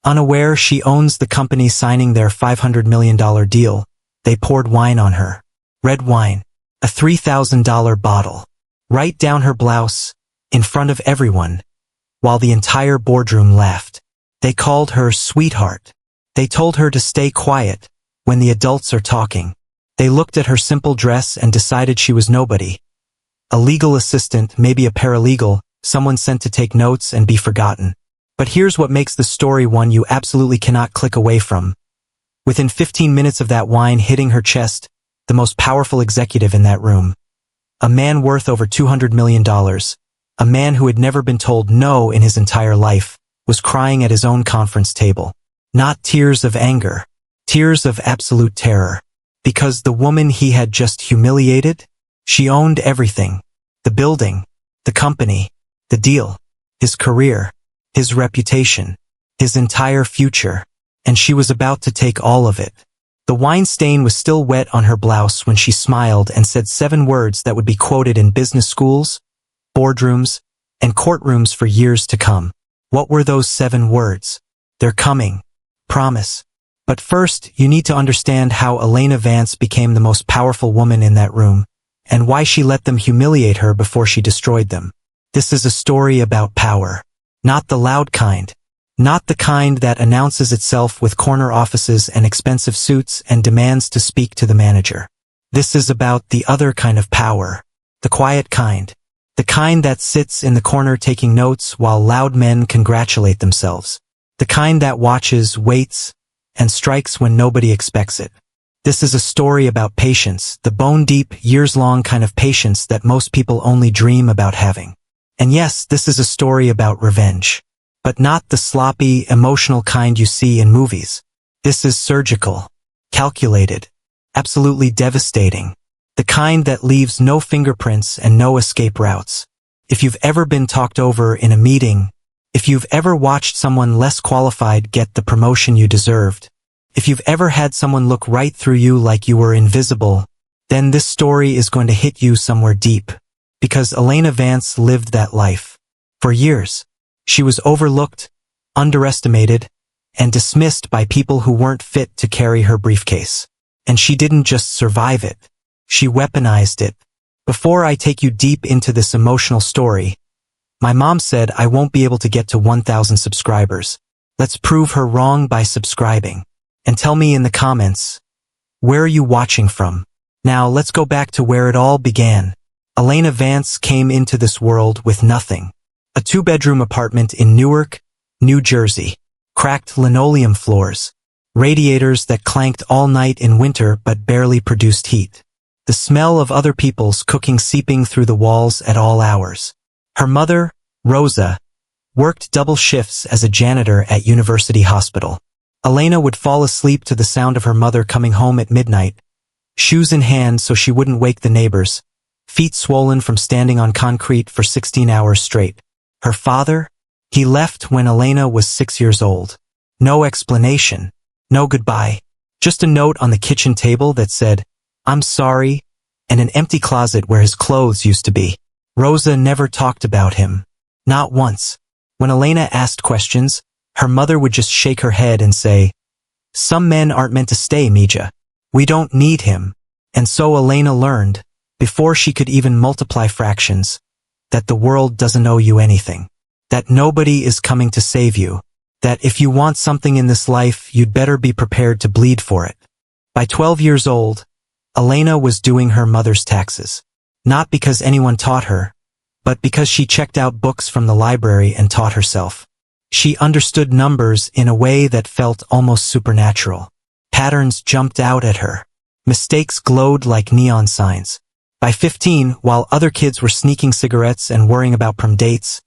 Unaware she owns the company signing their $500 million deal, they poured wine on her. Red wine. A $3,000 bottle. Right down her blouse, in front of everyone, while the entire boardroom laughed. They called her sweetheart. They told her to stay quiet when the adults are talking. They looked at her simple dress and decided she was nobody. A legal assistant, maybe a paralegal, someone sent to take notes and be forgotten. But here's what makes the story one you absolutely cannot click away from. Within 15 minutes of that wine hitting her chest, the most powerful executive in that room, a man worth over $200 million, a man who had never been told no in his entire life, was crying at his own conference table. Not tears of anger, tears of absolute terror. Because the woman he had just humiliated, she owned everything. The building, the company, the deal, his career, his reputation, his entire future, and she was about to take all of it. The wine stain was still wet on her blouse when she smiled and said 7 words that would be quoted in business schools, boardrooms, and courtrooms for years to come. What were those 7 words? They're coming. Promise. But first, you need to understand how Elena Vance became the most powerful woman in that room, and why she let them humiliate her before she destroyed them. This is a story about power. Not the loud kind. Not the kind that announces itself with corner offices and expensive suits and demands to speak to the manager. This is about the other kind of power. The quiet kind. The kind that sits in the corner taking notes while loud men congratulate themselves. The kind that watches, waits, and strikes when nobody expects it. This is a story about patience, the bone-deep, years-long kind of patience that most people only dream about having. And yes, this is a story about revenge. But not the sloppy, emotional kind you see in movies. This is surgical, calculated, absolutely devastating. The kind that leaves no fingerprints and no escape routes. If you've ever been talked over in a meeting, if you've ever watched someone less qualified get the promotion you deserved, if you've ever had someone look right through you like you were invisible, then this story is going to hit you somewhere deep. Because Elena Vance lived that life. For years, she was overlooked, underestimated, and dismissed by people who weren't fit to carry her briefcase. And she didn't just survive it. She weaponized it. Before I take you deep into this emotional story, my mom said I won't be able to get to 1,000 subscribers. Let's prove her wrong by subscribing. And tell me in the comments, where are you watching from? Now let's go back to where it all began. Elena Vance came into this world with nothing. A 2-bedroom apartment in Newark, New Jersey. Cracked linoleum floors. Radiators that clanked all night in winter but barely produced heat. The smell of other people's cooking seeping through the walls at all hours. Her mother, Rosa, worked double shifts as a janitor at University Hospital. Elena would fall asleep to the sound of her mother coming home at midnight, shoes in hand so she wouldn't wake the neighbors, feet swollen from standing on concrete for 16 hours straight. Her father? He left when Elena was 6 years old. No explanation. No goodbye. Just a note on the kitchen table that said, "I'm sorry," and an empty closet where his clothes used to be. Rosa never talked about him. Not once. When Elena asked questions, her mother would just shake her head and say, "Some men aren't meant to stay, Mija. We don't need him." And so Elena learned, before she could even multiply fractions, that the world doesn't owe you anything. That nobody is coming to save you. That if you want something in this life, you'd better be prepared to bleed for it. By 12 years old, Elena was doing her mother's taxes. Not because anyone taught her, but because she checked out books from the library and taught herself. She understood numbers in a way that felt almost supernatural. Patterns jumped out at her. Mistakes glowed like neon signs. By 15, while other kids were sneaking cigarettes and worrying about prom dates,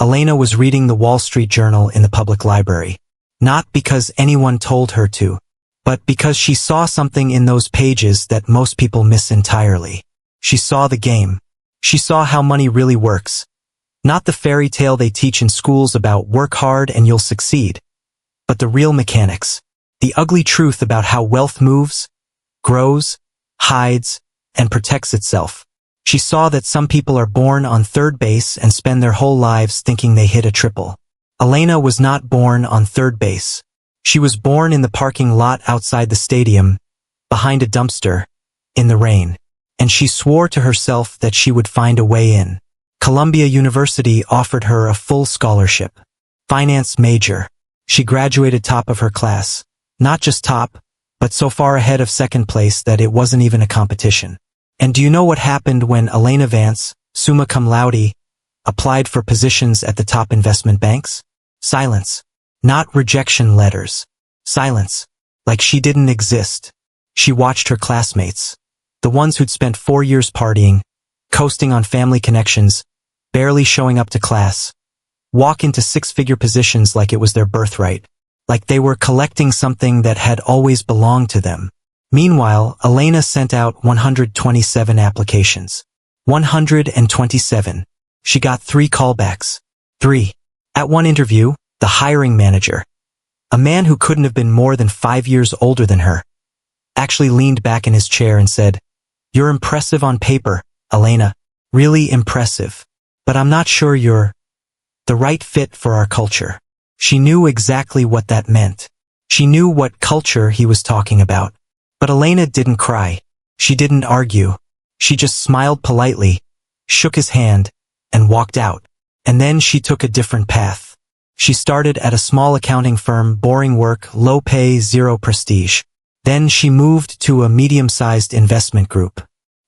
Elena was reading the Wall Street Journal in the public library. Not because anyone told her to, but because she saw something in those pages that most people miss entirely. She saw the game. She saw how money really works. Not the fairy tale they teach in schools about work hard and you'll succeed, but the real mechanics. The ugly truth about how wealth moves, grows, hides, and protects itself. She saw that some people are born on third base and spend their whole lives thinking they hit a triple. Elena was not born on third base. She was born in the parking lot outside the stadium, behind a dumpster, in the rain. And she swore to herself that she would find a way in. Columbia University offered her a full scholarship. Finance major. She graduated top of her class. Not just top, but so far ahead of second place that it wasn't even a competition. And do you know what happened when Elena Vance, summa cum laude, applied for positions at the top investment banks? Silence. Not rejection letters. Silence. Like she didn't exist. She watched her classmates, the ones who'd spent 4 years partying, coasting on family connections, barely showing up to class, walk into six-figure positions like it was their birthright, like they were collecting something that had always belonged to them. Meanwhile, Elena sent out 127 applications. 127. She got 3 callbacks. 3. At one interview, the hiring manager, a man who couldn't have been more than 5 years older than her, actually leaned back in his chair and said, "You're impressive on paper, Elena. Really impressive. But I'm not sure you're the right fit for our culture." She knew exactly what that meant. She knew what culture he was talking about. But Elena didn't cry. She didn't argue. She just smiled politely, shook his hand, and walked out. And then she took a different path. She started at a small accounting firm, boring work, low pay, zero prestige. Then she moved to a medium-sized investment group.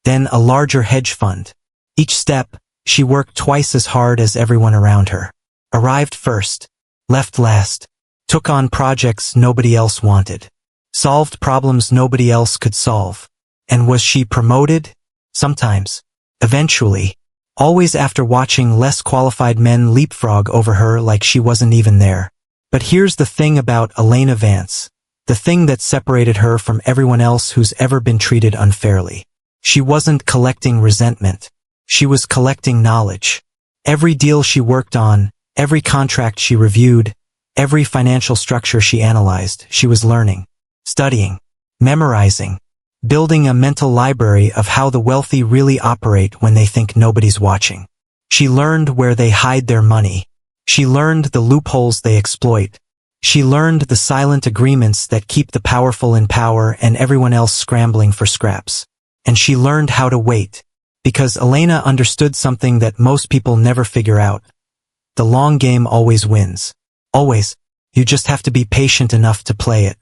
Then a larger hedge fund. Each step, she worked twice as hard as everyone around her. Arrived first, left last, took on projects nobody else wanted, solved problems nobody else could solve. And was she promoted? Sometimes. Eventually. Always after watching less qualified men leapfrog over her like she wasn't even there. But here's the thing about Elena Vance. The thing that separated her from everyone else who's ever been treated unfairly. She wasn't collecting resentment. She was collecting knowledge. Every deal she worked on, every contract she reviewed, every financial structure she analyzed, she was learning, studying, memorizing, building a mental library of how the wealthy really operate when they think nobody's watching. She learned where they hide their money. She learned the loopholes they exploit. She learned the silent agreements that keep the powerful in power and everyone else scrambling for scraps. And she learned how to wait. Because Elena understood something that most people never figure out. The long game always wins. Always. You just have to be patient enough to play it.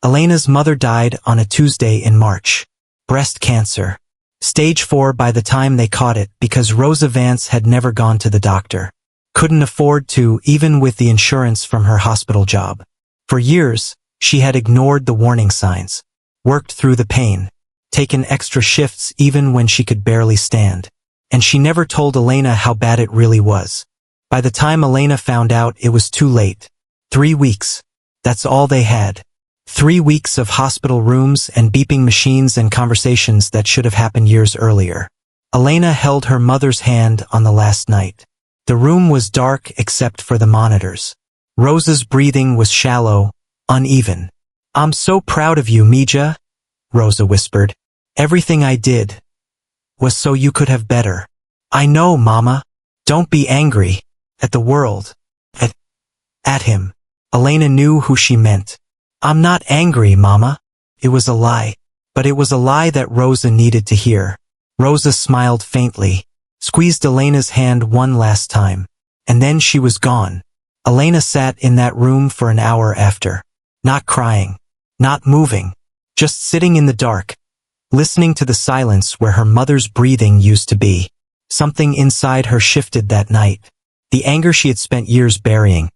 Elena's mother died on a Tuesday in March. Breast cancer. Stage 4 by the time they caught it because Rosa Vance had never gone to the doctor. Couldn't afford to, even with the insurance from her hospital job. For years, she had ignored the warning signs. Worked through the pain. Taken extra shifts even when she could barely stand. And she never told Elena how bad it really was. By the time Elena found out, it was too late. 3 weeks. That's all they had. 3 weeks of hospital rooms and beeping machines and conversations that should have happened years earlier. Elena held her mother's hand on the last night. The room was dark except for the monitors. Rosa's breathing was shallow, uneven. "I'm so proud of you, Mija," Rosa whispered. "Everything I did was so you could have better." "I know, Mama. Don't be angry. At the world. At him." Elena knew who she meant. "I'm not angry, Mama." It was a lie. But it was a lie that Rosa needed to hear. Rosa smiled faintly, squeezed Elena's hand one last time, and then she was gone. Elena sat in that room for an hour after. Not crying. Not moving. Just sitting in the dark. Listening to the silence where her mother's breathing used to be. Something inside her shifted that night. The anger she had spent years burying.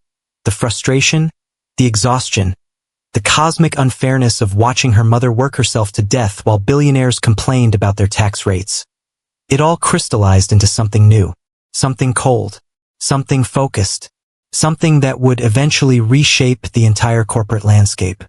The frustration. The exhaustion. The cosmic unfairness of watching her mother work herself to death while billionaires complained about their tax rates. It all crystallized into something new. Something cold. Something focused. Something that would eventually reshape the entire corporate landscape.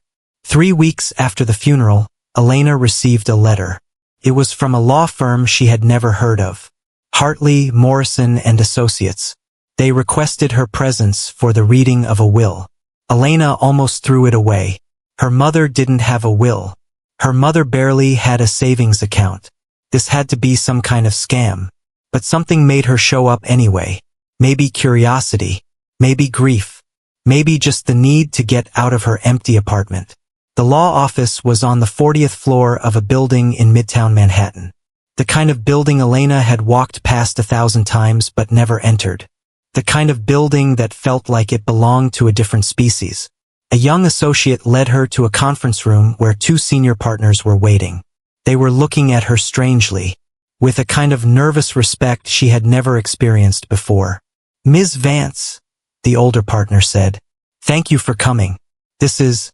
3 weeks after the funeral, Elena received a letter. It was from a law firm she had never heard of. Hartley, Morrison and Associates. They requested her presence for the reading of a will. Elena almost threw it away. Her mother didn't have a will. Her mother barely had a savings account. This had to be some kind of scam. But something made her show up anyway. Maybe curiosity. Maybe grief. Maybe just the need to get out of her empty apartment. The law office was on the 40th floor of a building in Midtown Manhattan. The kind of building Elena had walked past 1,000 times but never entered. The kind of building that felt like it belonged to a different species. A young associate led her to a conference room where two senior partners were waiting. They were looking at her strangely, with a kind of nervous respect she had never experienced before. "Ms. Vance," the older partner said, "thank you for coming. This is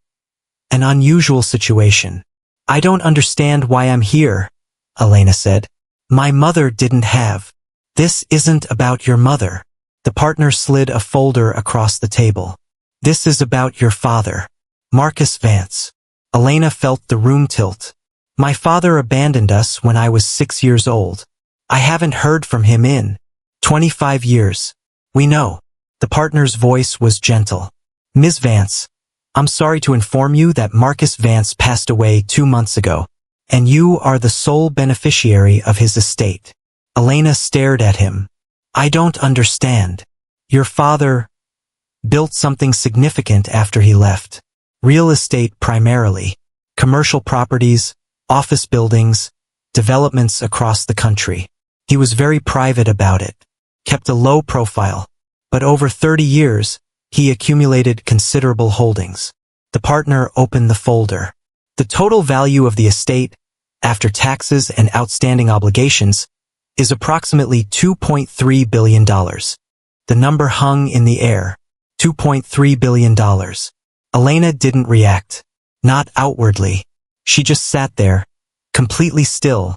an unusual situation." "I don't understand why I'm here," Elena said. "My mother didn't have." "This isn't about your mother." The partner slid a folder across the table. "This is about your father, Marcus Vance." Elena felt the room tilt. "My father abandoned us when I was 6 years old. I haven't heard from him in 25 years. We know." The partner's voice was gentle. "Ms. Vance, I'm sorry to inform you that Marcus Vance passed away 2 months ago, and you are the sole beneficiary of his estate." Elena stared at him. "I don't understand. Your father built something significant after he left. Real estate primarily, commercial properties, office buildings, developments across the country. He was very private about it, kept a low profile, but over 30 years, he accumulated considerable holdings." The partner opened the folder. "The total value of the estate, after taxes and outstanding obligations, is approximately $2.3 billion. The number hung in the air. $2.3 billion. Elena didn't react. Not outwardly. She just sat there, completely still,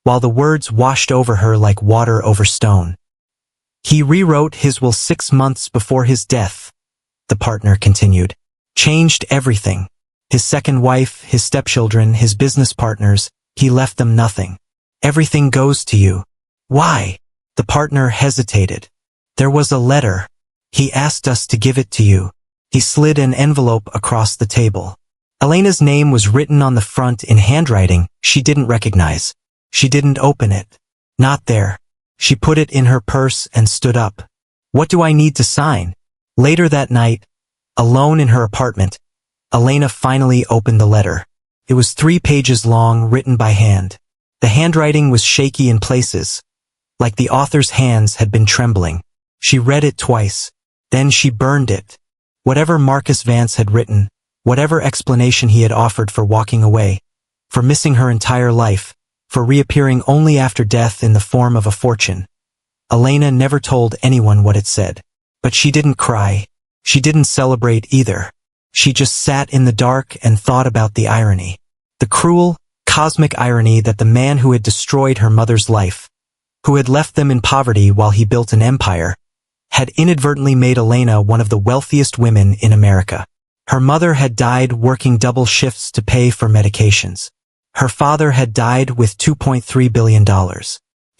while the words washed over her like water over stone. "He rewrote his will 6 months before his death," the partner continued. "Changed everything. His second wife, his stepchildren, his business partners, he left them nothing. Everything goes to you." "Why?" The partner hesitated. "There was a letter. He asked us to give it to you." He slid an envelope across the table. Elena's name was written on the front in handwriting she didn't recognize. She didn't open it. Not there. She put it in her purse and stood up. "What do I need to sign?" Later that night, alone in her apartment, Elena finally opened the letter. It was 3 pages long, written by hand. The handwriting was shaky in places, like the author's hands had been trembling. She read it twice. Then she burned it. Whatever Marcus Vance had written, whatever explanation he had offered for walking away, for missing her entire life, for reappearing only after death in the form of a fortune, Elena never told anyone what it said. But she didn't cry. She didn't celebrate either. She just sat in the dark and thought about the irony. The cruel, cosmic irony that the man who had destroyed her mother's life, who had left them in poverty while he built an empire, had inadvertently made Elena one of the wealthiest women in America. Her mother had died working double shifts to pay for medications. Her father had died with $2.3 billion.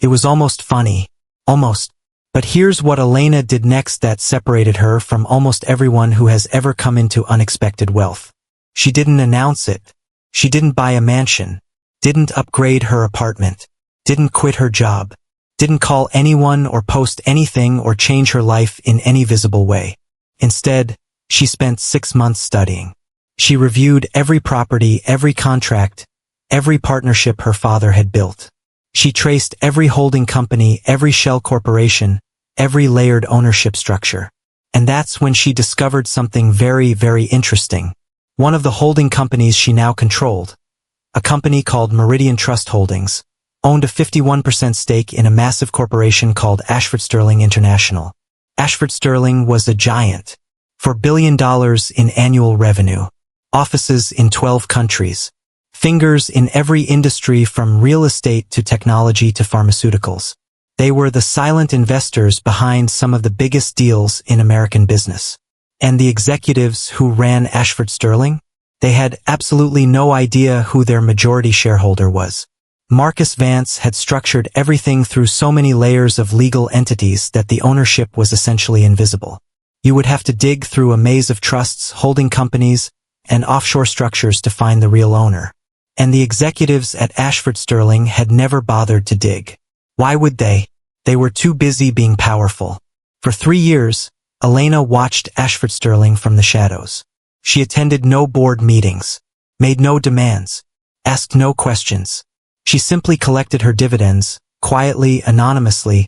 It was almost funny. Almost. But here's what Elena did next that separated her from almost everyone who has ever come into unexpected wealth. She didn't announce it. She didn't buy a mansion. Didn't upgrade her apartment. Didn't quit her job. Didn't call anyone or post anything or change her life in any visible way. Instead, she spent 6 months studying. She reviewed every property, every contract, every partnership her father had built. She traced every holding company, every shell corporation, every layered ownership structure. And that's when she discovered something very, very interesting. One of the holding companies she now controlled, a company called Meridian Trust Holdings, owned a 51% stake in a massive corporation called Ashford Sterling International. Ashford Sterling was a giant. $4 billion in annual revenue. Offices in 12 countries. Fingers in every industry from real estate to technology to pharmaceuticals. They were the silent investors behind some of the biggest deals in American business. And the executives who ran Ashford Sterling? They had absolutely no idea who their majority shareholder was. Marcus Vance had structured everything through so many layers of legal entities that the ownership was essentially invisible. You would have to dig through a maze of trusts, holding companies, and offshore structures to find the real owner. And the executives at Ashford Sterling had never bothered to dig. Why would they? They were too busy being powerful. For 3 years, Elena watched Ashford Sterling from the shadows. She attended no board meetings, made no demands, asked no questions. She simply collected her dividends, quietly, anonymously,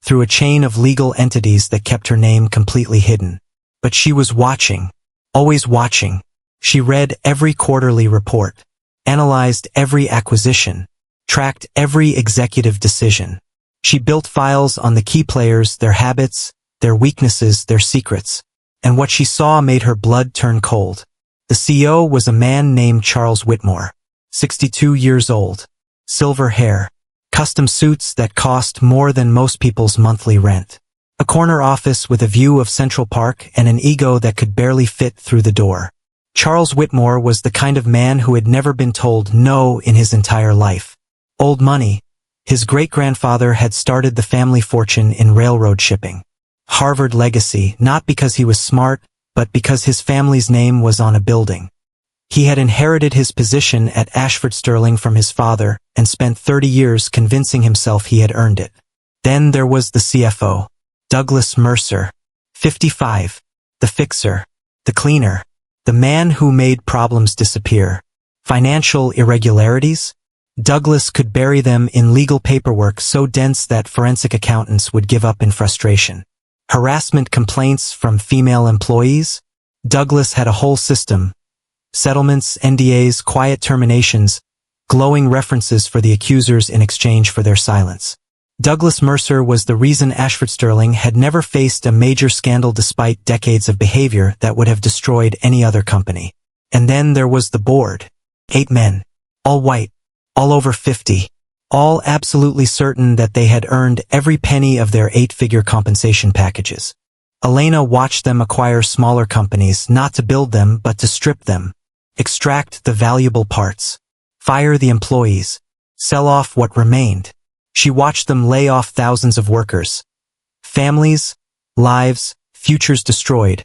through a chain of legal entities that kept her name completely hidden. But she was watching, always watching. She read every quarterly report, analyzed every acquisition, tracked every executive decision. She built files on the key players, their habits, their weaknesses, their secrets. And what she saw made her blood turn cold. The CEO was a man named Charles Whitmore, 62 years old, silver hair, custom suits that cost more than most people's monthly rent, a corner office with a view of Central Park and an ego that could barely fit through the door. Charles Whitmore was the kind of man who had never been told no in his entire life. Old money. His great-grandfather had started the family fortune in railroad shipping. Harvard legacy, not because he was smart, but because his family's name was on a building. He had inherited his position at Ashford Sterling from his father and spent 30 years convincing himself he had earned it. Then there was the CFO, Douglas Mercer, 55, the fixer, the cleaner, the man who made problems disappear. Financial irregularities? Douglas could bury them in legal paperwork so dense that forensic accountants would give up in frustration. Harassment complaints from female employees? Douglas had a whole system. Settlements, NDAs, quiet terminations, glowing references for the accusers in exchange for their silence. Douglas Mercer was the reason Ashford Sterling had never faced a major scandal despite decades of behavior that would have destroyed any other company. And then there was the board. 8 men, all white, all over 50, all absolutely certain that they had earned every penny of their 8-figure compensation packages. Elena watched them acquire smaller companies, not to build them but to strip them, extract the valuable parts, fire the employees, sell off what remained. She watched them lay off thousands of workers, families, lives, futures destroyed,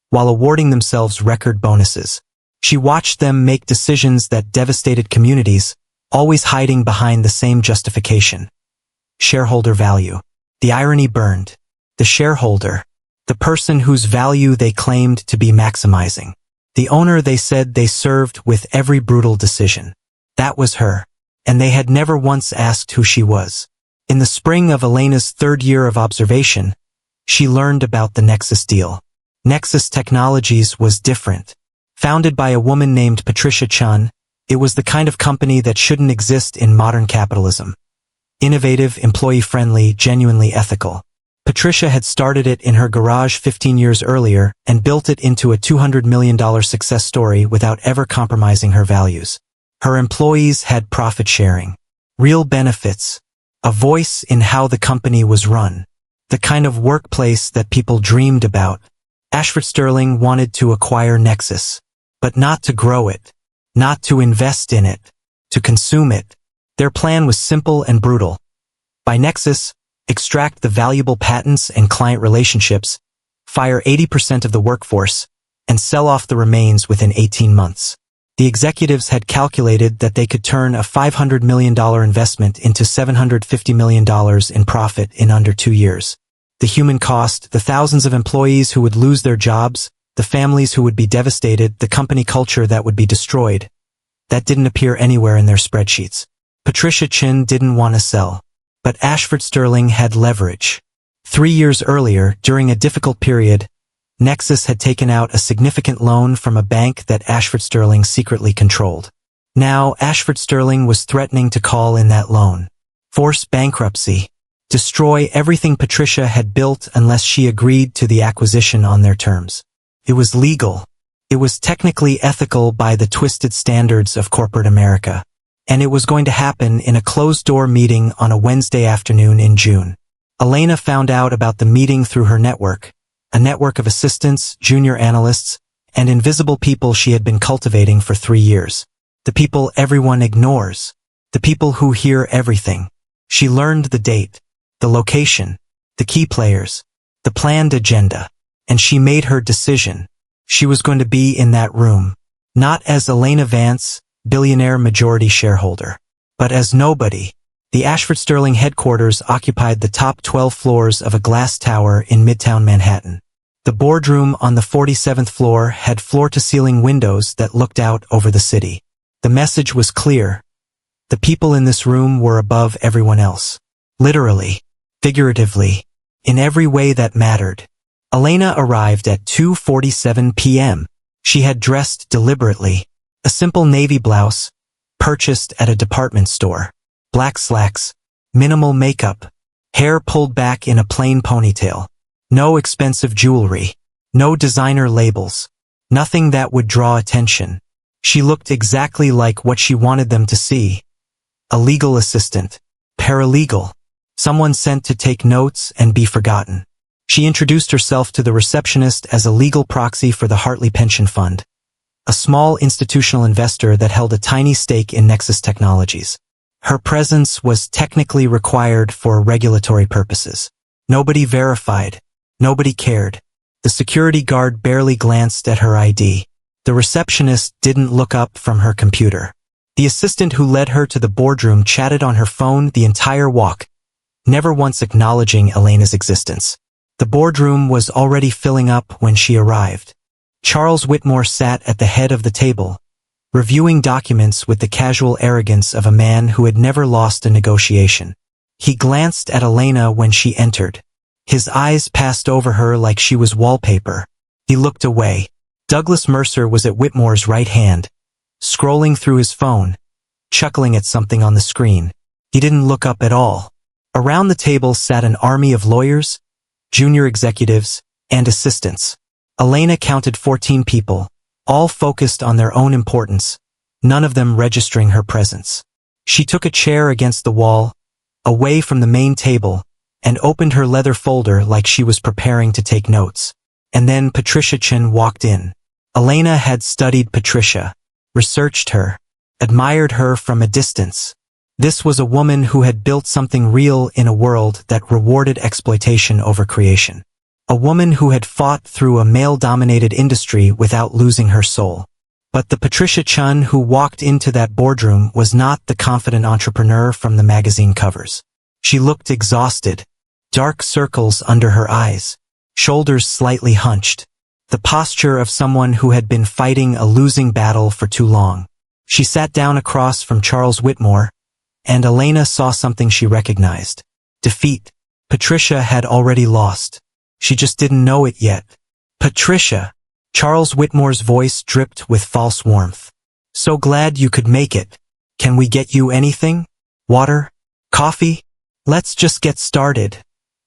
while awarding themselves record bonuses. She watched them make decisions that devastated communities, always hiding behind the same justification. Shareholder value. The irony burned. The shareholder, the person whose value they claimed to be maximizing, the owner they said they served with every brutal decision. That was her, and they had never once asked who she was. In the spring of Elena's 3rd year of observation, she learned about the Nexus deal. Nexus Technologies was different. Founded by a woman named Patricia Chun, it was the kind of company that shouldn't exist in modern capitalism. Innovative, employee-friendly, genuinely ethical. Patricia had started it in her garage 15 years earlier and built it into a $200 million success story without ever compromising her values. Her employees had profit sharing, real benefits, a voice in how the company was run, the kind of workplace that people dreamed about. Ashford Sterling wanted to acquire Nexus, but not to grow it, not to invest in it, to consume it. Their plan was simple and brutal. Buy Nexus, extract the valuable patents and client relationships, fire 80% of the workforce, and sell off the remains within 18 months. The executives had calculated that they could turn a $500 million investment into $750 million in profit in under 2 years. The human cost, the thousands of employees who would lose their jobs, the families who would be devastated, the company culture that would be destroyed. That didn't appear anywhere in their spreadsheets. Patricia Chin didn't want to sell. But Ashford Sterling had leverage. 3 years earlier, during a difficult period, Nexus had taken out a significant loan from a bank that Ashford Sterling secretly controlled. Now, Ashford Sterling was threatening to call in that loan, force bankruptcy, destroy everything Patricia had built unless she agreed to the acquisition on their terms. It was legal. It was technically ethical by the twisted standards of corporate America. And it was going to happen in a closed-door meeting on a Wednesday afternoon in June. Elena found out about the meeting through her network, a network of assistants, junior analysts, and invisible people she had been cultivating for 3 years. The people everyone ignores. The people who hear everything. She learned the date, the location, the key players, the planned agenda, and she made her decision. She was going to be in that room, not as Elena Vance, billionaire majority shareholder, but as nobody. The Ashford Sterling headquarters occupied the top 12 floors of a glass tower in Midtown Manhattan. The boardroom on the 47th floor had floor-to-ceiling windows that looked out over the city. The message was clear. The people in this room were above everyone else. Literally, figuratively, in every way that mattered. Elena arrived at 2:47 p.m. She had dressed deliberately. A simple navy blouse, purchased at a department store. Black slacks, minimal makeup, hair pulled back in a plain ponytail. No expensive jewelry, no designer labels, nothing that would draw attention. She looked exactly like what she wanted them to see. A legal assistant, paralegal, someone sent to take notes and be forgotten. She introduced herself to the receptionist as a legal proxy for the Hartley Pension Fund, a small institutional investor that held a tiny stake in Nexus Technologies. Her presence was technically required for regulatory purposes. Nobody verified. Nobody cared. The security guard barely glanced at her ID. The receptionist didn't look up from her computer. The assistant who led her to the boardroom chatted on her phone the entire walk, never once acknowledging Elena's existence. The boardroom was already filling up when she arrived. Charles Whitmore sat at the head of the table, reviewing documents with the casual arrogance of a man who had never lost a negotiation. He glanced at Elena when she entered. His eyes passed over her like she was wallpaper. He looked away. Douglas Mercer was at Whitmore's right hand, scrolling through his phone, chuckling at something on the screen. He didn't look up at all. Around the table sat an army of lawyers, junior executives, and assistants. Elena counted 14 people, all focused on their own importance, none of them registering her presence. She took a chair against the wall, away from the main table, and opened her leather folder like she was preparing to take notes. And then Patricia Chen walked in. Elena had studied Patricia, researched her, admired her from a distance. This was a woman who had built something real in a world that rewarded exploitation over creation. A woman who had fought through a male-dominated industry without losing her soul. But the Patricia Chen who walked into that boardroom was not the confident entrepreneur from the magazine covers. She looked exhausted, dark circles under her eyes, shoulders slightly hunched, the posture of someone who had been fighting a losing battle for too long. She sat down across from Charles Whitmore, and Elena saw something she recognized. Defeat. Patricia had already lost. She just didn't know it yet. Patricia. Charles Whitmore's voice dripped with false warmth. So glad you could make it. Can we get you anything? Water? Coffee? Let's just get started,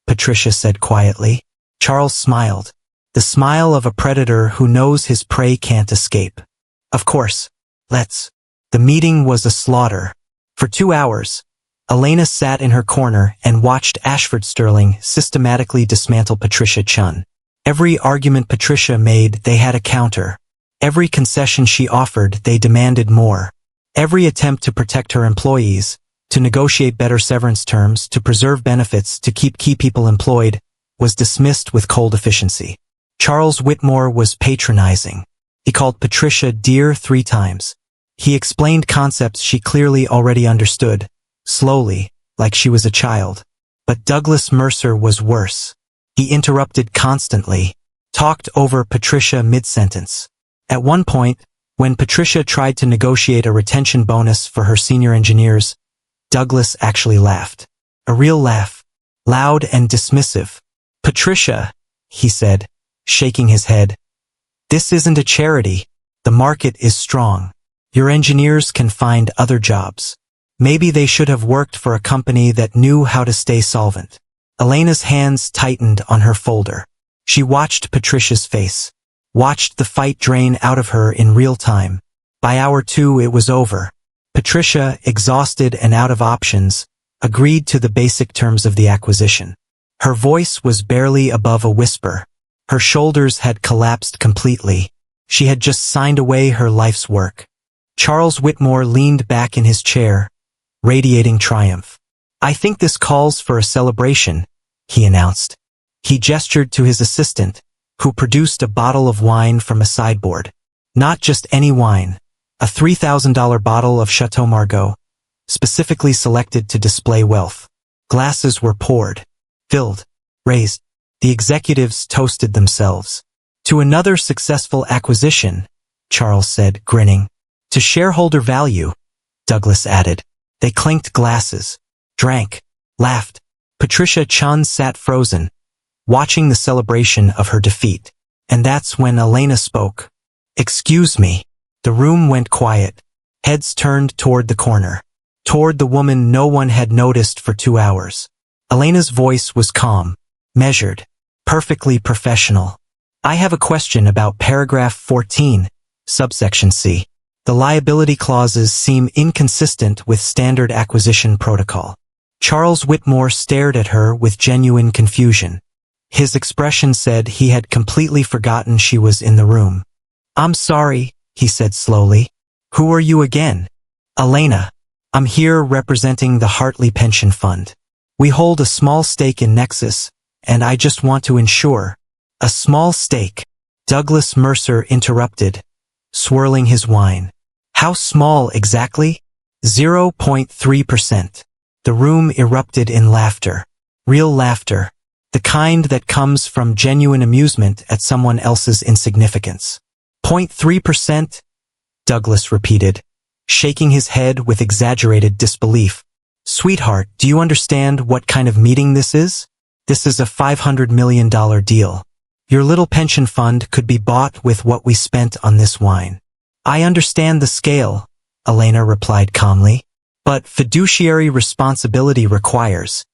Patricia said quietly. Charles smiled. The smile of a predator who knows his prey can't escape. Of course. Let's. The meeting was a slaughter. For 2 hours, Elena sat in her corner and watched Ashford Sterling systematically dismantle Patricia Chen. Every argument Patricia made, they had a counter. Every concession she offered, they demanded more. Every attempt to protect her employees, to negotiate better severance terms, to preserve benefits, to keep key people employed, was dismissed with cold efficiency. Charles Whitmore was patronizing. He called Patricia dear 3 times. He explained concepts she clearly already understood, slowly, like she was a child. But Douglas Mercer was worse. He interrupted constantly, talked over Patricia mid-sentence. At one point, when Patricia tried to negotiate a retention bonus for her senior engineers, Douglas actually laughed. A real laugh, loud and dismissive. Patricia, he said, shaking his head. This isn't a charity. The market is strong. Your engineers can find other jobs. Maybe they should have worked for a company that knew how to stay solvent. Elena's hands tightened on her folder. She watched Patricia's face, watched the fight drain out of her in real time. By hour 2 it was over. Patricia, exhausted and out of options, agreed to the basic terms of the acquisition. Her voice was barely above a whisper. Her shoulders had collapsed completely. She had just signed away her life's work. Charles Whitmore leaned back in his chair, radiating triumph. I think this calls for a celebration, he announced. He gestured to his assistant, who produced a bottle of wine from a sideboard. Not just any wine, a $3,000 bottle of Chateau Margaux, specifically selected to display wealth. Glasses were poured, filled, raised. The executives toasted themselves. To another successful acquisition, Charles said, grinning. To shareholder value, Douglas added. They clinked glasses, drank, laughed. Patricia Chun sat frozen, watching the celebration of her defeat. And that's when Elena spoke. Excuse me. The room went quiet. Heads turned toward the corner. Toward the woman no one had noticed for 2 hours. Elena's voice was calm, measured, perfectly professional. I have a question about paragraph 14, subsection C. The liability clauses seem inconsistent with standard acquisition protocol. Charles Whitmore stared at her with genuine confusion. His expression said he had completely forgotten she was in the room. I'm sorry, he said slowly. Who are you again? Elena. I'm here representing the Hartley Pension Fund. We hold a small stake in Nexus, and I just want to ensure. A small stake. Douglas Mercer interrupted, swirling his wine. How small exactly? 0.3%. The room erupted in laughter. Real laughter. The kind that comes from genuine amusement at someone else's insignificance. 0.3%? Douglas repeated, shaking his head with exaggerated disbelief. Sweetheart, do you understand what kind of meeting this is? This is a $500 million deal. Your little pension fund could be bought with what we spent on this wine. I understand the scale, Elena replied calmly. But fiduciary responsibility requires.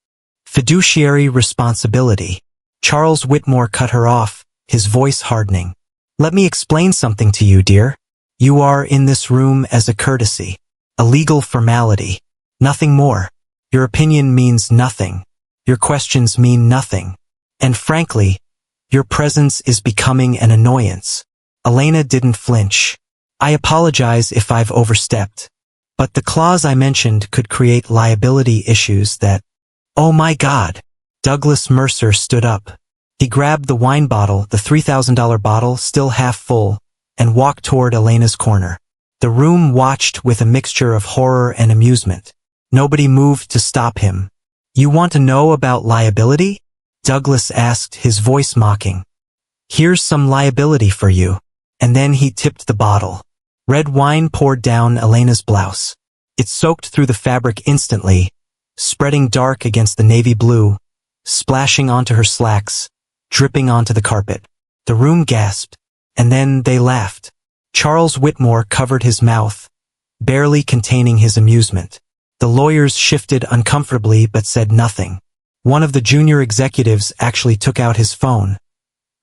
Fiduciary responsibility. Charles Whitmore cut her off, his voice hardening. Let me explain something to you, dear. You are in this room as a courtesy. A legal formality. Nothing more. Your opinion means nothing. Your questions mean nothing. And frankly, your presence is becoming an annoyance. Elena didn't flinch. I apologize if I've overstepped. But the clause I mentioned could create liability issues that... Oh my God! Douglas Mercer stood up. He grabbed the wine bottle, the $3,000 bottle still half full, and walked toward Elena's corner. The room watched with a mixture of horror and amusement. Nobody moved to stop him. You want to know about liability? Douglas asked, his voice mocking. Here's some liability for you. And then he tipped the bottle. Red wine poured down Elena's blouse. It soaked through the fabric instantly, spreading dark against the navy blue, splashing onto her slacks, dripping onto the carpet. The room gasped, and then they laughed. Charles Whitmore covered his mouth, barely containing his amusement. The lawyers shifted uncomfortably but said nothing. One of the junior executives actually took out his phone,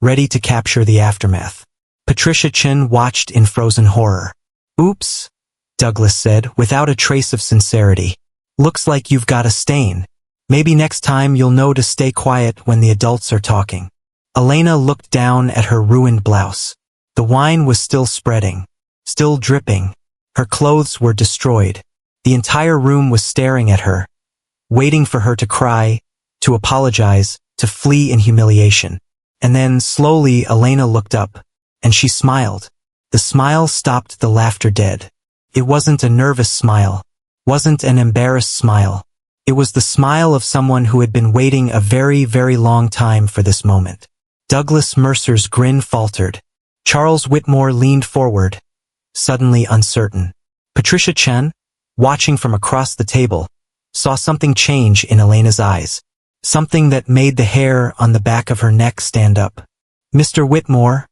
ready to capture the aftermath. Patricia Chin watched in frozen horror. Oops, Douglas said, without a trace of sincerity. Looks like you've got a stain. Maybe next time you'll know to stay quiet when the adults are talking. Elena looked down at her ruined blouse. The wine was still spreading, still dripping. Her clothes were destroyed. The entire room was staring at her, waiting for her to cry, to apologize, to flee in humiliation. And then, slowly, Elena looked up, and she smiled. The smile stopped the laughter dead. It wasn't a nervous smile, wasn't an embarrassed smile. It was the smile of someone who had been waiting a very, very long time for this moment. Douglas Mercer's grin faltered. Charles Whitmore leaned forward, suddenly uncertain. Patricia Chen, watching from across the table, saw something change in Elena's eyes. Something that made the hair on the back of her neck stand up. Mr. Whitmore,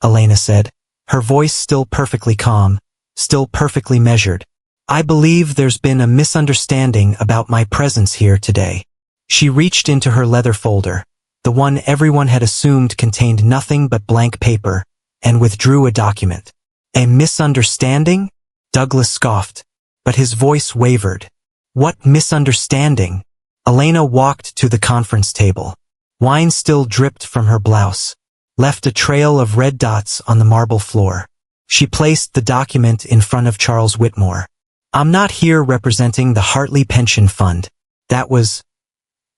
Elena said, her voice still perfectly calm, still perfectly measured. I believe there's been a misunderstanding about my presence here today. She reached into her leather folder, the one everyone had assumed contained nothing but blank paper, and withdrew a document. A misunderstanding? Douglas scoffed, but his voice wavered. What misunderstanding? Elena walked to the conference table. Wine still dripped from her blouse, left a trail of red dots on the marble floor. She placed the document in front of Charles Whitmore. I'm not here representing the Hartley Pension Fund. That was,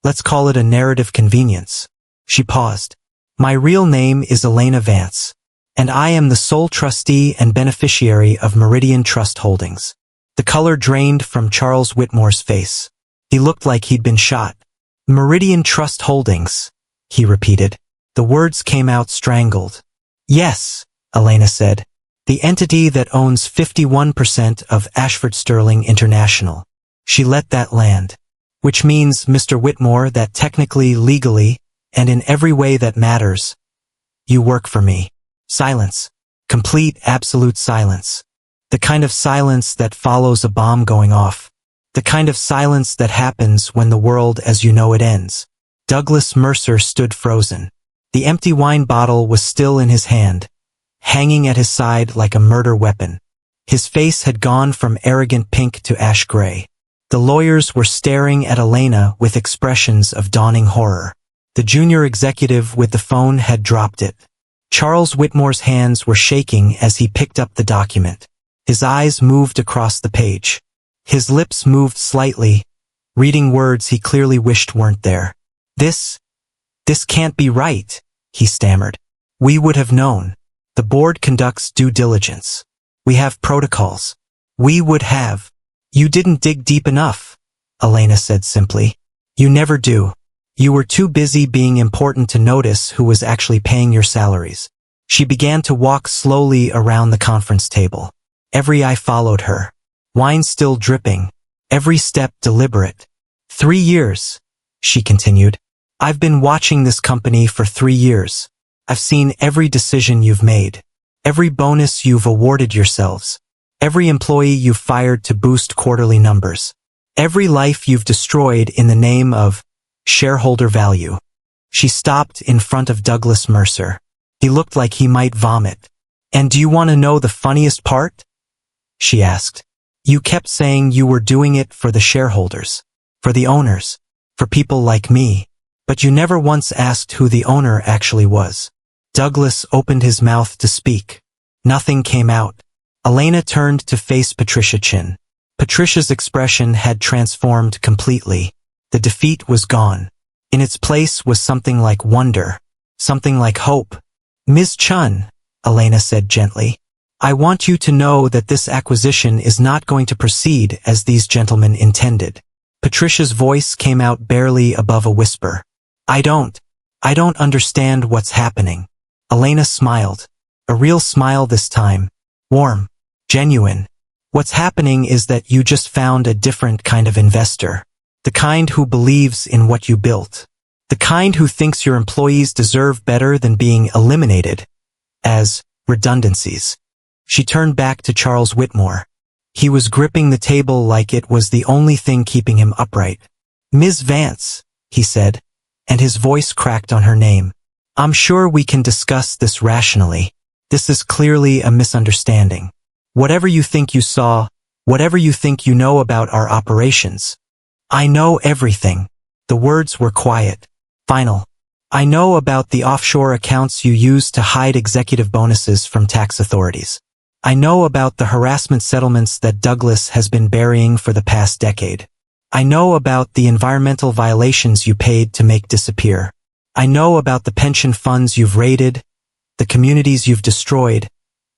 let's call it a narrative convenience. She paused. My real name is Elena Vance, and I am the sole trustee and beneficiary of Meridian Trust Holdings. The color drained from Charles Whitmore's face. He looked like he'd been shot. Meridian Trust Holdings, he repeated. The words came out strangled. Yes, Elena said. The entity that owns 51% of Ashford Sterling International. She let that land. Which means, Mr. Whitmore, that technically, legally, and in every way that matters, you work for me. Silence. Complete, absolute silence. The kind of silence that follows a bomb going off. The kind of silence that happens when the world as you know it ends. Douglas Mercer stood frozen. The empty wine bottle was still in his hand, hanging at his side like a murder weapon. His face had gone from arrogant pink to ash gray. The lawyers were staring at Elena with expressions of dawning horror. The junior executive with the phone had dropped it. Charles Whitmore's hands were shaking as he picked up the document. His eyes moved across the page. His lips moved slightly, reading words he clearly wished weren't there. This can't be right, he stammered. We would have known. The board conducts due diligence. We have protocols. We would have. You didn't dig deep enough, Elena said simply. You never do. You were too busy being important to notice who was actually paying your salaries. She began to walk slowly around the conference table. Every eye followed her. Wine still dripping. Every step deliberate. 3 years, she continued. I've been watching this company for 3 years. I've seen every decision you've made. Every bonus you've awarded yourselves. Every employee you've fired to boost quarterly numbers. Every life you've destroyed in the name of shareholder value. She stopped in front of Douglas Mercer. He looked like he might vomit. And do you want to know the funniest part? She asked. You kept saying you were doing it for the shareholders, for the owners, for people like me, but you never once asked who the owner actually was. Douglas opened his mouth to speak. Nothing came out. Elena turned to face Patricia Chin. Patricia's expression had transformed completely. The defeat was gone. In its place was something like wonder, something like hope. Ms. Chun, Elena said gently, I want you to know that this acquisition is not going to proceed as these gentlemen intended. Patricia's voice came out barely above a whisper. I don't understand what's happening. Elena smiled. A real smile this time. Warm. Genuine. What's happening is that you just found a different kind of investor. The kind who believes in what you built. The kind who thinks your employees deserve better than being eliminated as redundancies. She turned back to Charles Whitmore. He was gripping the table like it was the only thing keeping him upright. Ms. Vance, he said, and his voice cracked on her name. I'm sure we can discuss this rationally. This is clearly a misunderstanding. Whatever you think you saw, whatever you think you know about our operations. I know everything. The words were quiet. Final. I know about the offshore accounts you use to hide executive bonuses from tax authorities. I know about the harassment settlements that Douglas has been burying for the past decade. I know about the environmental violations you paid to make disappear. I know about the pension funds you've raided, the communities you've destroyed,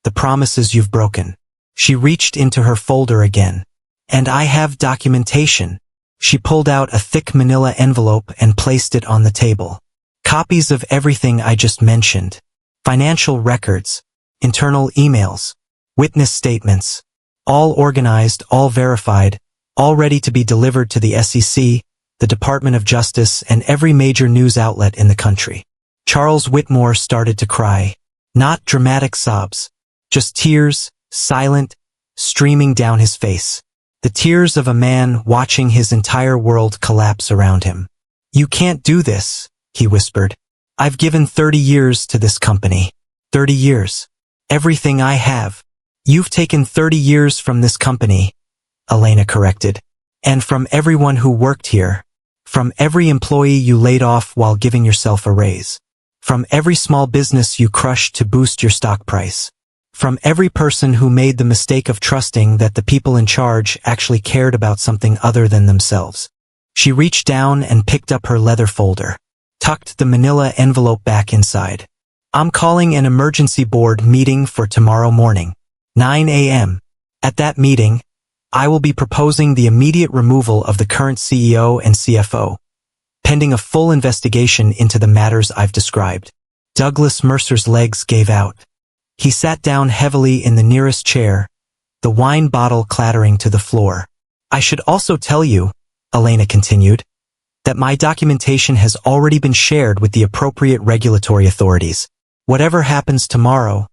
the promises you've broken. She reached into her folder again. And I have documentation. She pulled out a thick manila envelope and placed it on the table. Copies of everything I just mentioned. Financial records, internal emails, witness statements, all organized, all verified, all ready to be delivered to the SEC, the Department of Justice, and every major news outlet in the country. Charles Whitmore started to cry. Not dramatic sobs, just tears, silent, streaming down his face. The tears of a man watching his entire world collapse around him. You can't do this, he whispered. I've given 30 years to this company. 30 years. Everything I have. You've taken 30 years from this company, Elena corrected. And from everyone who worked here. From every employee you laid off while giving yourself a raise. From every small business you crushed to boost your stock price. From every person who made the mistake of trusting that the people in charge actually cared about something other than themselves. She reached down and picked up her leather folder, tucked the manila envelope back inside. I'm calling an emergency board meeting for tomorrow morning, 9 a.m. At that meeting, I will be proposing the immediate removal of the current CEO and CFO. pending a full investigation into the matters I've described. Douglas Mercer's legs gave out. He sat down heavily in the nearest chair, the wine bottle clattering to the floor. I should also tell you, Elena continued, that my documentation has already been shared with the appropriate regulatory authorities. Whatever happens tomorrow,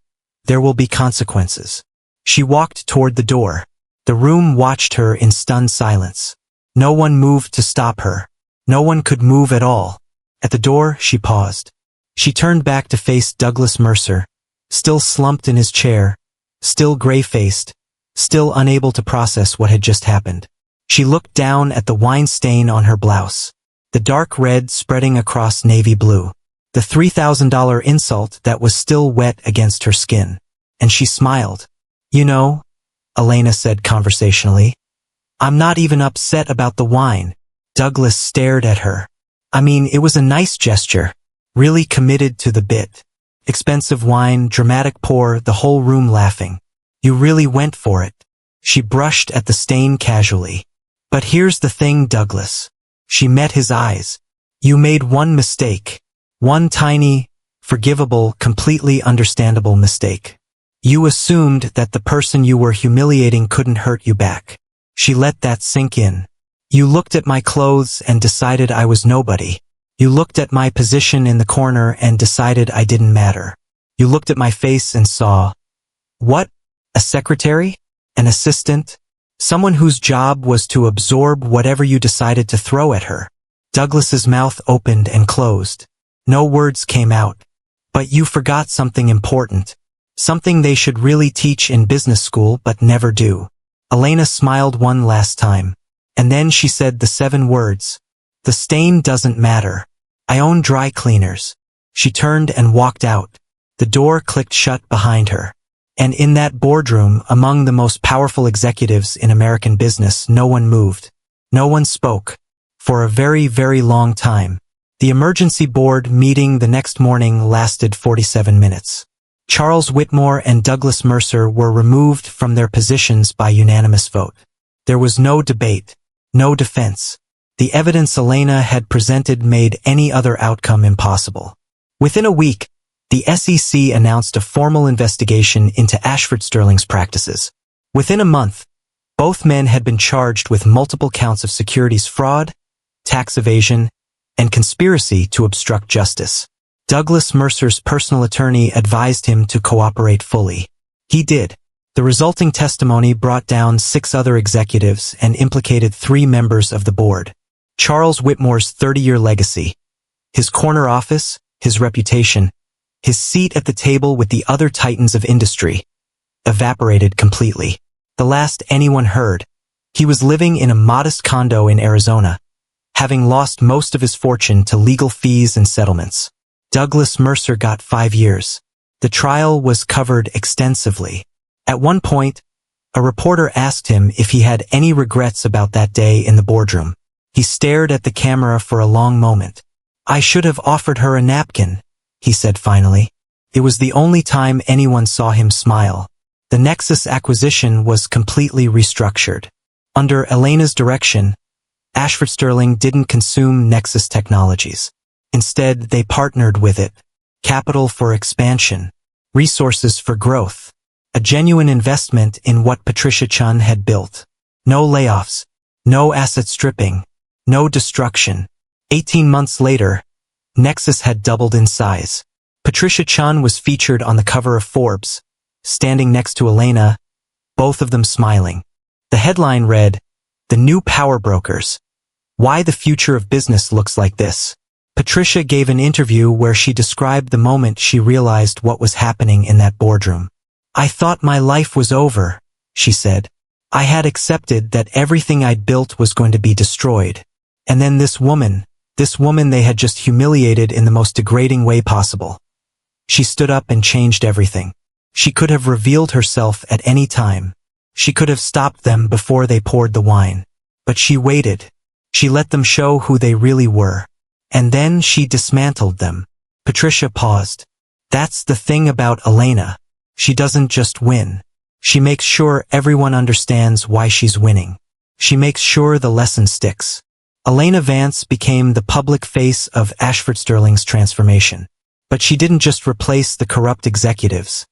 there will be consequences. She walked toward the door. The room watched her in stunned silence. No one moved to stop her. No one could move at all. At the door, she paused. She turned back to face Douglas Mercer, still slumped in his chair, still gray-faced, still unable to process what had just happened. She looked down at the wine stain on her blouse, the dark red spreading across navy blue, the $3,000 insult that was still wet against her skin. And she smiled. You know, Elena said conversationally, I'm not even upset about the wine. Douglas stared at her. I mean, it was a nice gesture. Really committed to the bit. Expensive wine, dramatic pour, the whole room laughing. You really went for it. She brushed at the stain casually. But here's the thing, Douglas. She met his eyes. You made one mistake. One tiny, forgivable, completely understandable mistake. You assumed that the person you were humiliating couldn't hurt you back. She let that sink in. You looked at my clothes and decided I was nobody. You looked at my position in the corner and decided I didn't matter. You looked at my face and saw, what? A secretary? An assistant? Someone whose job was to absorb whatever you decided to throw at her. Douglas's mouth opened and closed. No words came out. But you forgot something important. Something they should really teach in business school but never do. Elena smiled one last time. And then she said the 7 words. The stain doesn't matter. I own dry cleaners. She turned and walked out. The door clicked shut behind her. And in that boardroom, among the most powerful executives in American business, no one moved. No one spoke. For a very, very long time. The emergency board meeting the next morning lasted 47 minutes. Charles Whitmore and Douglas Mercer were removed from their positions by unanimous vote. There was no debate, no defense. The evidence Elena had presented made any other outcome impossible. Within a week, the SEC announced a formal investigation into Ashford Sterling's practices. Within a month, both men had been charged with multiple counts of securities fraud, tax evasion, and conspiracy to obstruct justice. Douglas Mercer's personal attorney advised him to cooperate fully. He did. The resulting testimony brought down 6 other executives and implicated 3 members of the board. Charles Whitmore's 30-year legacy, his corner office, his reputation, his seat at the table with the other titans of industry, evaporated completely. The last anyone heard, he was living in a modest condo in Arizona, having lost most of his fortune to legal fees and settlements. Douglas Mercer got 5 years. The trial was covered extensively. At one point, a reporter asked him if he had any regrets about that day in the boardroom. He stared at the camera for a long moment. I should have offered her a napkin, he said finally. It was the only time anyone saw him smile. The Nexus acquisition was completely restructured. Under Elena's direction, Ashford Sterling didn't consume Nexus technologies. Instead, they partnered with it. Capital for expansion. Resources for growth. A genuine investment in what Patricia Chun had built. No layoffs. No asset stripping. No destruction. 18 months later, Nexus had doubled in size. Patricia Chun was featured on the cover of Forbes, standing next to Elena, both of them smiling. The headline read, "The New Power Brokers. Why the Future of Business Looks Like This." Patricia gave an interview where she described the moment she realized what was happening in that boardroom. I thought my life was over, she said. I had accepted that everything I'd built was going to be destroyed. And then this woman they had just humiliated in the most degrading way possible. She stood up and changed everything. She could have revealed herself at any time. She could have stopped them before they poured the wine. But she waited. She let them show who they really were. And then she dismantled them. Patricia paused. That's the thing about Elena. She doesn't just win. She makes sure everyone understands why she's winning. She makes sure the lesson sticks. Elena Vance became the public face of Ashford Sterling's transformation. But she didn't just replace the corrupt executives.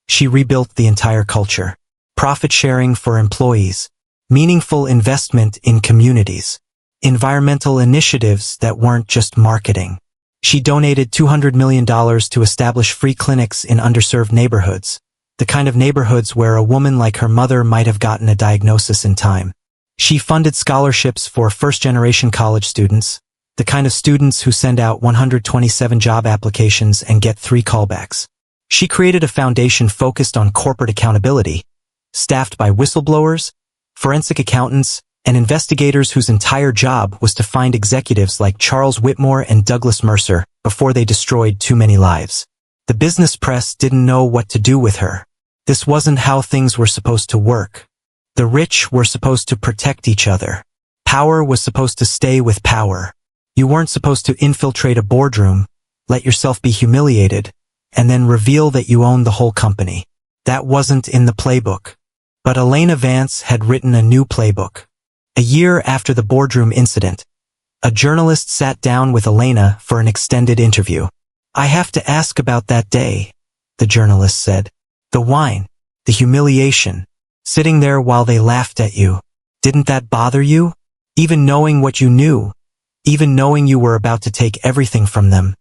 She rebuilt the entire culture. Profit sharing for employees, meaningful investment in communities, environmental initiatives that weren't just marketing. She donated $200 million to establish free clinics in underserved neighborhoods, the kind of neighborhoods where a woman like her mother might have gotten a diagnosis in time. She funded scholarships for first-generation college students, the kind of students who send out 127 job applications and get 3 callbacks. She created a foundation focused on corporate accountability, staffed by whistleblowers, forensic accountants, and investigators whose entire job was to find executives like Charles Whitmore and Douglas Mercer before they destroyed too many lives. The business press didn't know what to do with her. This wasn't how things were supposed to work. The rich were supposed to protect each other. Power was supposed to stay with power. You weren't supposed to infiltrate a boardroom, let yourself be humiliated, and then reveal that you owned the whole company. That wasn't in the playbook. But Elena Vance had written a new playbook. A year after the boardroom incident, a journalist sat down with Elena for an extended interview. "I have to ask about that day," the journalist said. "The wine, the humiliation, sitting there while they laughed at you. Didn't that bother you? Even knowing what you knew, even knowing you were about to take everything from them.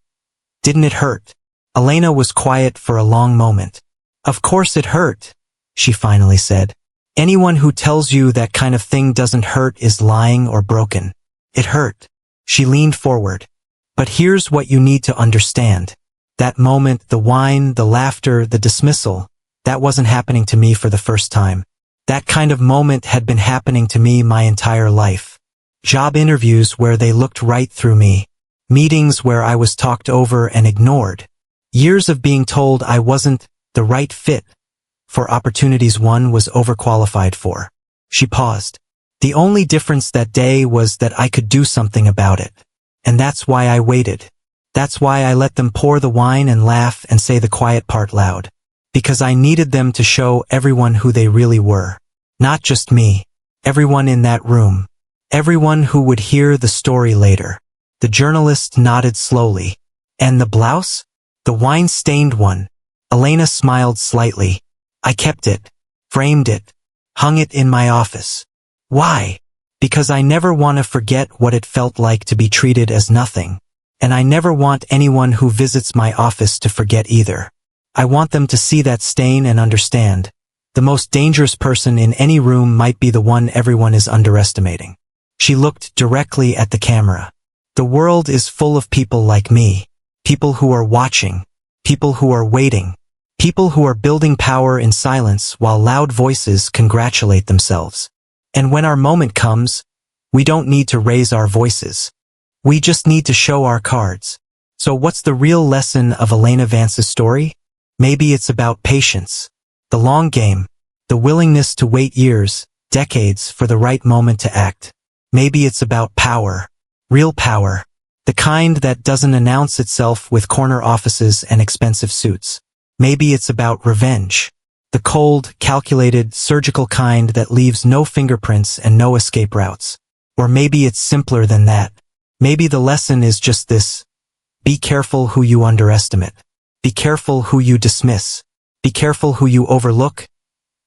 Didn't it hurt?" Elena was quiet for a long moment. "Of course it hurt," she finally said. "Anyone who tells you that kind of thing doesn't hurt is lying or broken. It hurt." She leaned forward. "But here's what you need to understand. That moment, the wine, the laughter, the dismissal, that wasn't happening to me for the first time. That kind of moment had been happening to me my entire life. Job interviews where they looked right through me. Meetings where I was talked over and ignored. Years of being told I wasn't the right fit for opportunities one was overqualified for." She paused. "The only difference that day was that I could do something about it. And that's why I waited. That's why I let them pour the wine and laugh and say the quiet part loud. Because I needed them to show everyone who they really were. Not just me. Everyone in that room. Everyone who would hear the story later." The journalist nodded slowly. "And the blouse? The wine-stained one?" Elena smiled slightly. "I kept it, framed it, hung it in my office. Why? Because I never want to forget what it felt like to be treated as nothing. And I never want anyone who visits my office to forget either. I want them to see that stain and understand. The most dangerous person in any room might be the one everyone is underestimating." She looked directly at the camera. "The world is full of people like me. People who are watching. People who are waiting. People who are building power in silence while loud voices congratulate themselves. And when our moment comes, we don't need to raise our voices. We just need to show our cards." So what's the real lesson of Elena Vance's story? Maybe it's about patience. The long game. The willingness to wait years, decades for the right moment to act. Maybe it's about power. Real power. The kind that doesn't announce itself with corner offices and expensive suits. Maybe it's about revenge. The cold, calculated, surgical kind that leaves no fingerprints and no escape routes. Or maybe it's simpler than that. Maybe the lesson is just this. Be careful who you underestimate. Be careful who you dismiss. Be careful who you overlook,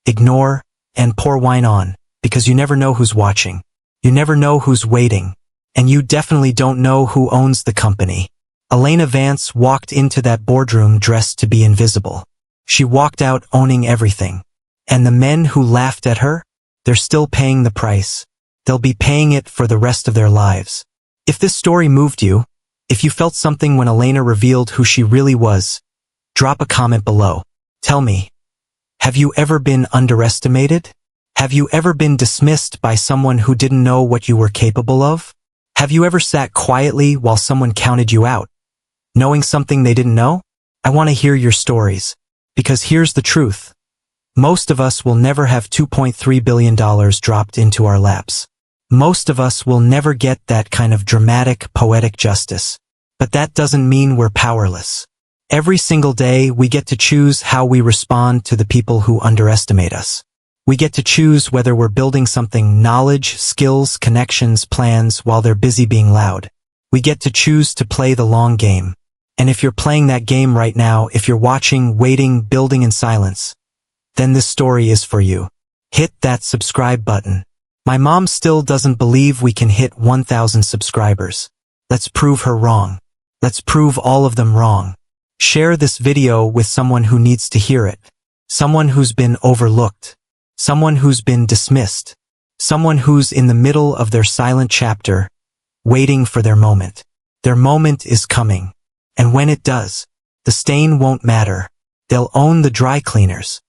ignore, and pour wine on, because you never know who's watching. You never know who's waiting. And you definitely don't know who owns the company. Elena Vance walked into that boardroom dressed to be invisible. She walked out owning everything. And the men who laughed at her? They're still paying the price. They'll be paying it for the rest of their lives. If this story moved you, if you felt something when Elena revealed who she really was, drop a comment below. Tell me, have you ever been underestimated? Have you ever been dismissed by someone who didn't know what you were capable of? Have you ever sat quietly while someone counted you out, knowing something they didn't know? I want to hear your stories. Because here's the truth. Most of us will never have $2.3 billion dropped into our laps. Most of us will never get that kind of dramatic, poetic justice. But that doesn't mean we're powerless. Every single day we get to choose how we respond to the people who underestimate us. We get to choose whether we're building something: knowledge, skills, connections, plans, while they're busy being loud. We get to choose to play the long game. And if you're playing that game right now, if you're watching, waiting, building in silence, then this story is for you. Hit that subscribe button. My mom still doesn't believe we can hit 1,000 subscribers. Let's prove her wrong. Let's prove all of them wrong. Share this video with someone who needs to hear it. Someone who's been overlooked. Someone who's been dismissed. Someone who's in the middle of their silent chapter, waiting for their moment. Their moment is coming. And when it does, the stain won't matter. They'll own the dry cleaners.